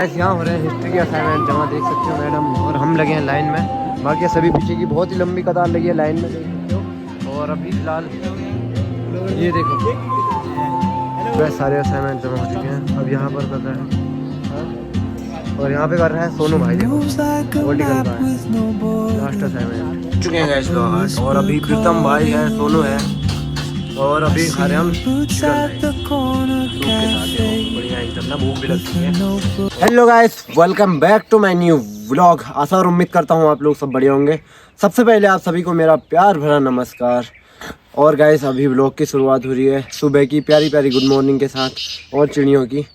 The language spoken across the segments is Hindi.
यहाँ हो रहे हैं हिस्ट्री के असाइनमेंट जमा, देख सकते हो मैडम, और हम लगे हैं लाइन में। बाकी सभी पीछे की बहुत ही लंबी कतार लगी है लाइन में, देख सकते हो। और अभी फिलहाल ये देखो वह सारे असाइनमेंट जमा हो चुके हैं। अब यहाँ पर कर रहे हैं, और यहाँ पे कर रहा है सोनू भाई, देखो वर्टिकल का है लास्ट असाइनमेंट चुके हैं गैस लोग। और अभी प्रीतम भाई है, सोनू है, और अभी खा रहे हम भूख भी लगती है। Hello guys, welcome back to my new vlog. आशा और उम्मीद करता हूँ आप लोग सब बढ़िया होंगे। सबसे पहले आप सभी को मेरा प्यार भरा नमस्कार। और गाइस अभी व्लॉग की शुरुआत हो रही है सुबह की प्यारी प्यारी गुड मॉर्निंग के साथ और चिड़ियों की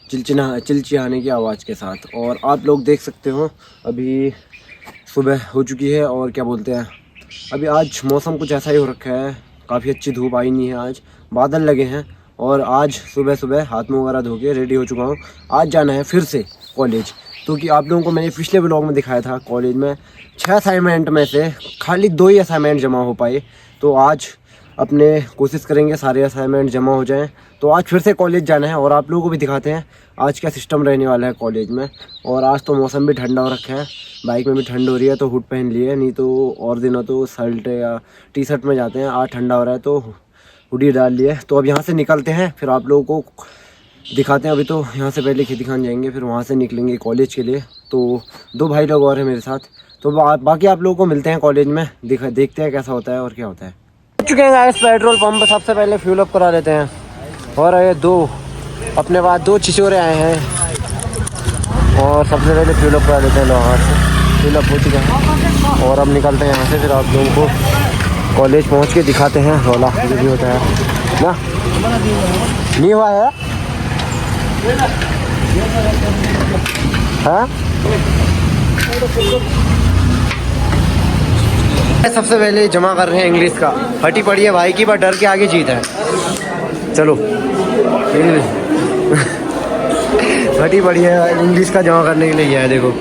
चिलचिलाने की आवाज़ के साथ। और आप लोग देख सकते हो अभी सुबह हो चुकी है, और क्या बोलते हैं, अभी आज मौसम कुछ ऐसा ही हो रखा है, काफ़ी अच्छी धूप आई नहीं है, आज बादल लगे हैं। और आज सुबह सुबह हाथ मुँह वगैरह धो के रेडी हो चुका हूँ। आज जाना है फिर से कॉलेज, क्योंकि आप लोगों को मैंने पिछले व्लॉग में दिखाया था कॉलेज में 6 असाइनमेंट में से खाली 2 ही असाइनमेंट जमा हो पाए। तो आज अपने कोशिश करेंगे सारे असाइनमेंट जमा हो जाएं। तो आज फिर से कॉलेज जाना है, और आप लोगों को भी दिखाते हैं आज क्या सिस्टम रहने वाला है कॉलेज में। और आज तो मौसम भी ठंडा हो रखा है, बाइक में भी ठंड हो रही है तो हुड पहन लिए, नहीं तो और दिनों तो शर्ट या टी शर्ट में जाते हैं। आज ठंडा हो रहा है तो हुडी डाल लिए। तो अब यहाँ से निकलते हैं, फिर आप लोगों को दिखाते हैं। अभी तो यहाँ से पहले खेती खान जाएंगे, फिर वहाँ से निकलेंगे कॉलेज के लिए। तो 2 भाई लोग और हैं मेरे साथ, तो बाकी आप लोगों को मिलते हैं कॉलेज में, देखते हैं कैसा होता है और क्या होता है। चुके हैं गाइस पेट्रोल पंप, सबसे पहले फ्यूल अप करा लेते हैं। और ये 2 अपने पास 2 छिछोरे आए हैं, और सबसे पहले फ्यूल अप करा लेते हैं। लोहार से फ्यूल अप हो चुका है, और अब निकलते हैं यहाँ से। फिर आप लोगों को कॉलेज पहुँच के दिखाते हैं रोला जो भी होता है ना। नहीं हुआ है हाँ? सबसे पहले जमा कर रहे हैं इंग्लिश का, फटी पड़ी है भाई की, पर डर के आगे जीत है। चलो फटी पड़ी है, इंग्लिश का जमा करने के लिए गया है। देखो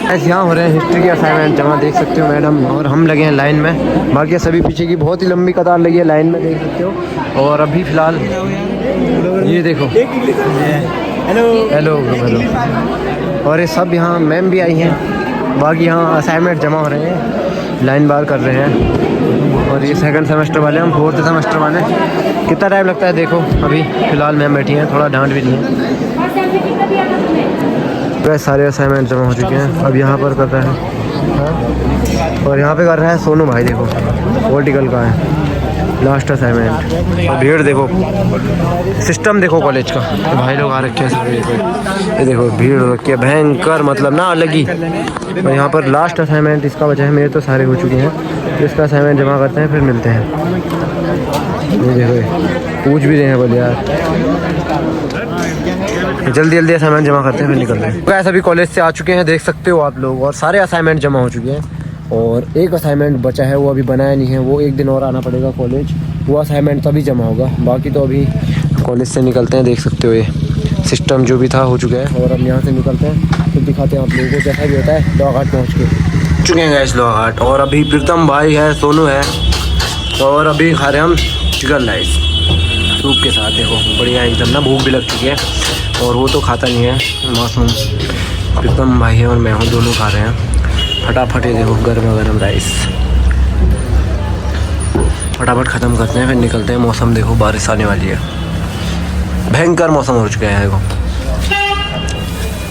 ऐसे यहाँ हो रहे हैं हिस्ट्री के असाइनमेंट जमा, देख सकते हो मैडम, और हम लगे हैं लाइन में। बाकी सभी पीछे की बहुत ही लंबी कतार लगी है लाइन में, देख सकते हो। और अभी फ़िलहाल ये देखो हेलो हेलो हेलो, और ये सब यहाँ मैम भी आई हैं। बाकी यहाँ असाइनमेंट जमा हो रहे हैं, लाइन बार कर रहे हैं। और ये 2nd सेमेस्टर वाले, हम 4th सेमेस्टर वाले। कितना टाइम लगता है देखो। अभी फ़िलहाल मैम बैठी हैं, थोड़ा डांट भी दी है। वह सारे असाइनमेंट जमा हो चुके हैं। अब यहाँ पर कर रहा है, और यहाँ पे कर रहा है सोनू भाई, देखो वर्टिकल का है लास्ट असाइनमेंट। और भीड़ देखो, सिस्टम देखो कॉलेज का, तो भाई लोग आ रखे हैं सब। ये देखो भीड़ रखी है भयंकर, मतलब ना अलग ही। और यहाँ पर लास्ट असाइनमेंट इसका बचा है, मेरे तो सारे हो चुके हैं। तो इसका असाइनमेंट जमा करते हैं, फिर मिलते हैं। ये देखो पूछ भी रहे हैं बोले यार, जल्दी जल्दी असाइनमेंट जमा करते हैं फिर निकलते हैं। गाइस अभी कॉलेज से आ चुके हैं, देख सकते हो आप लोग, और सारे असाइनमेंट जमा हो चुके हैं। और एक असाइनमेंट बचा है, वो अभी बनाया नहीं है, वो 1 दिन और आना पड़ेगा कॉलेज, वो असाइनमेंट तभी जमा होगा। बाकी तो अभी कॉलेज से निकलते हैं, देख सकते हो ये सिस्टम जो भी था हो चुका है। और अब यहाँ से निकलते हैं, फिर दिखाते हैं आप लोगों को जैसा भी होता है। लोहाघाट पहुँच के चुके हैं गैस लोहाघाट। और अभी प्रीतम भाई है, सोनू है, और अभी खा रहे हम चिकन राइस सूप के साथ। देखो बढ़िया एकदम ना, भूख भी लग चुकी है। और वो तो खाता नहीं है मासूम, प्रीतम भाई है और मैं हूँ, दोनों खा रहे हैं। फटाफट ये देखो गर्मा गर्म राइस, फटाफट ख़त्म करते हैं फिर निकलते हैं। मौसम देखो बारिश आने वाली है, भयंकर मौसम हो चुका है। देखो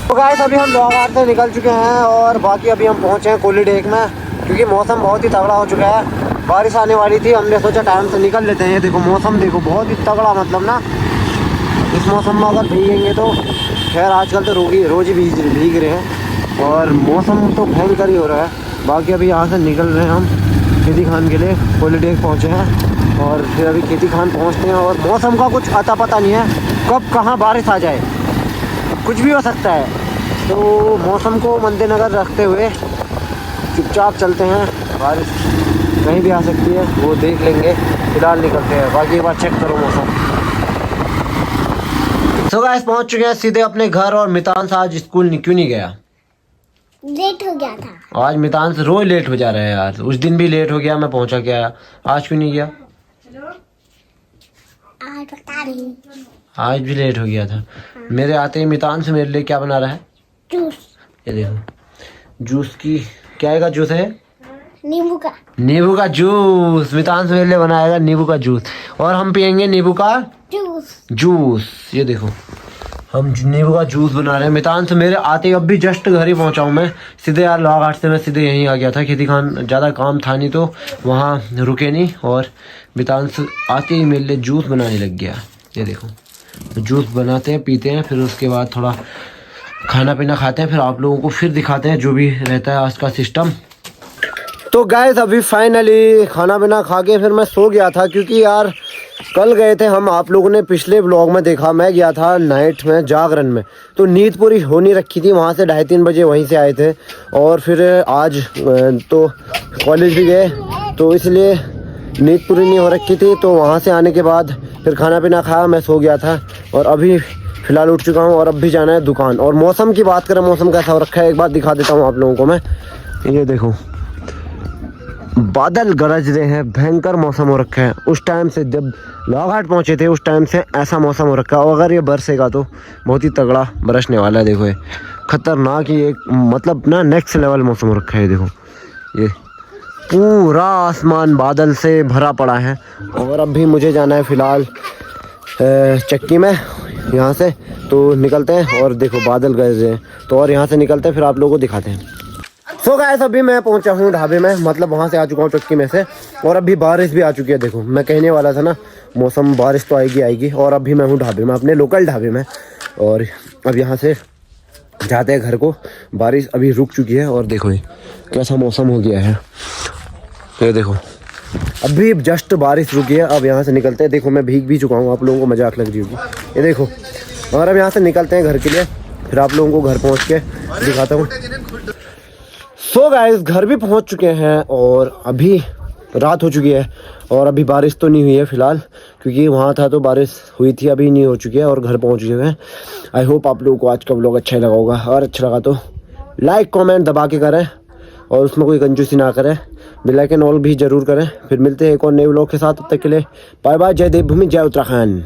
तो गाइस अभी हम लोहाघाट से निकल चुके हैं, और बाकी अभी हम पहुँचे हैं कोलीडेक में, क्योंकि मौसम बहुत ही तगड़ा हो चुका है। बारिश आने वाली थी, हमने सोचा टाइम से निकल लेते हैं। ये देखो मौसम देखो बहुत ही तगड़ा, मतलब ना इस मौसम में अगर भीगेंगे तो, खैर आजकल तो रोज़ ही भीग रहे हैं, और मौसम तो भयंकर ही हो रहा है। बाकी अभी यहाँ से निकल रहे हैं हम खेती खान के लिए, कोलीडेक पहुँचे हैं, और फिर अभी खेती खान पहुँचते हैं। और मौसम का कुछ अता पता नहीं है, कब कहाँ बारिश आ जाए, कुछ भी हो सकता है। तो मौसम को मद्देनज़र रखते हुए चुपचाप चलते हैं, बारिश कहीं भी आ सकती है, वो देख लेंगे। फिलहाल निकलते हैं, बाकी एक बार चेक करो मौसम। तो गाइस पहुंच चुके हैं सीधे अपने घर। और मितांश आज स्कूल क्यों नहीं गया? लेट हो गया था आज। मितांश रोज लेट हो जा रहा है यार, उस दिन भी लेट हो गया, मैं पहुंचा क्या, आज क्यों नहीं गया? आज पता नहीं, आज भी लेट हो गया था। मेरे आते ही मितांश मेरे लिए क्या बना रहा है? जूस ये देखो जूस की क्या का जूस है? नींबू का नींबू का जूस। मितांश मेरे लिए बनाएगा नींबू का जूस और हम पियेंगे नींबू का जूस। ये देखो हम नींबू का जूस बना रहे हैं। मितांश मेरे आते ही अब भी जस्ट घर ही पहुंचा हूँ मैं। सीधे यार लॉघाट से मैं सीधे यहीं आ गया था। खेती खान ज़्यादा काम था नहीं तो वहाँ रुके नहीं और मितांश आते ही मेरे लिए जूस बनाने लग गया। ये देखो तो जूस बनाते हैं पीते हैं फिर उसके बाद थोड़ा खाना पीना खाते हैं फिर आप लोगों को फिर दिखाते हैं जो भी रहता है आज का सिस्टम। तो गाइस अभी फाइनली खाना पीना खा के फिर मैं सो गया था क्योंकि यार कल गए थे हम। आप लोगों ने पिछले ब्लॉग में देखा मैं गया था नाइट में जागरण में तो नींद पूरी हो नहीं रखी थी। वहाँ से 2:30-3 बजे वहीं से आए थे और फिर आज तो कॉलेज भी गए तो इसलिए नींद पूरी नहीं हो रखी थी। तो वहाँ से आने के बाद फिर खाना पीना खाया मैं सो गया था और अभी फ़िलहाल उठ चुका हूँ और अब भी जाना है दुकान। और मौसम की बात करें मौसम कैसा हो रखा है एक बार दिखा देता हूँ आप लोगों को मैं। ये देखो बादल गरज रहे हैं भयंकर मौसम हो रखा है। उस टाइम से जब लॉघाट पहुंचे थे उस टाइम से ऐसा मौसम हो रखा है और अगर ये बरसेगा तो बहुत ही तगड़ा बरसने वाला है। देखो ये खतरनाक ही एक मतलब ना नेक्स्ट लेवल मौसम हो रखा है। देखो ये पूरा आसमान बादल से भरा पड़ा है और अब भी मुझे जाना है फ़िलहाल चक्की में यहाँ से। तो निकलते हैं और देखो बादल गरज रहे हैं तो और यहाँ से निकलते हैं फिर आप लोगों को दिखाते हैं। सो गाइस अभी मैं पहुंचा हूँ ढाबे में मतलब वहाँ से आ चुका हूँ चक्की में से और अभी बारिश भी आ चुकी है। देखो मैं कहने वाला था ना मौसम बारिश तो आएगी और अभी मैं हूँ ढाबे में अपने लोकल ढाबे में और अब यहाँ से जाते हैं घर को। बारिश अभी रुक चुकी है और देखो ये कैसा मौसम हो गया है। ये देखो अभी जस्ट बारिश रुकी है। अब यहाँ से निकलते हैं। देखो मैं भीग भी चुका हूँ आप लोगों को मजाक लग रही होगी। ये देखो और अब यहाँ से निकलते हैं घर के लिए फिर आप लोगों को घर पहुँच के दिखाता हूँ। सो गाइस घर भी पहुंच चुके हैं और अभी रात हो चुकी है और अभी बारिश तो नहीं हुई है फ़िलहाल क्योंकि वहाँ था तो बारिश हुई थी। अभी नहीं हो चुकी है और घर पहुँच चुके हैं। आई होप आप लोगों को आज का व्लॉग अच्छा लगा होगा और अच्छा लगा तो लाइक कमेंट दबा के करें और उसमें कोई कंजूसी ना करें। बेल आइकन ऑल भी ज़रूर करें। फिर मिलते हैं एक और नए व्लॉग के साथ। तब तक के लिए बाय बाय। जय देवभूमि जय उत्तराखंड।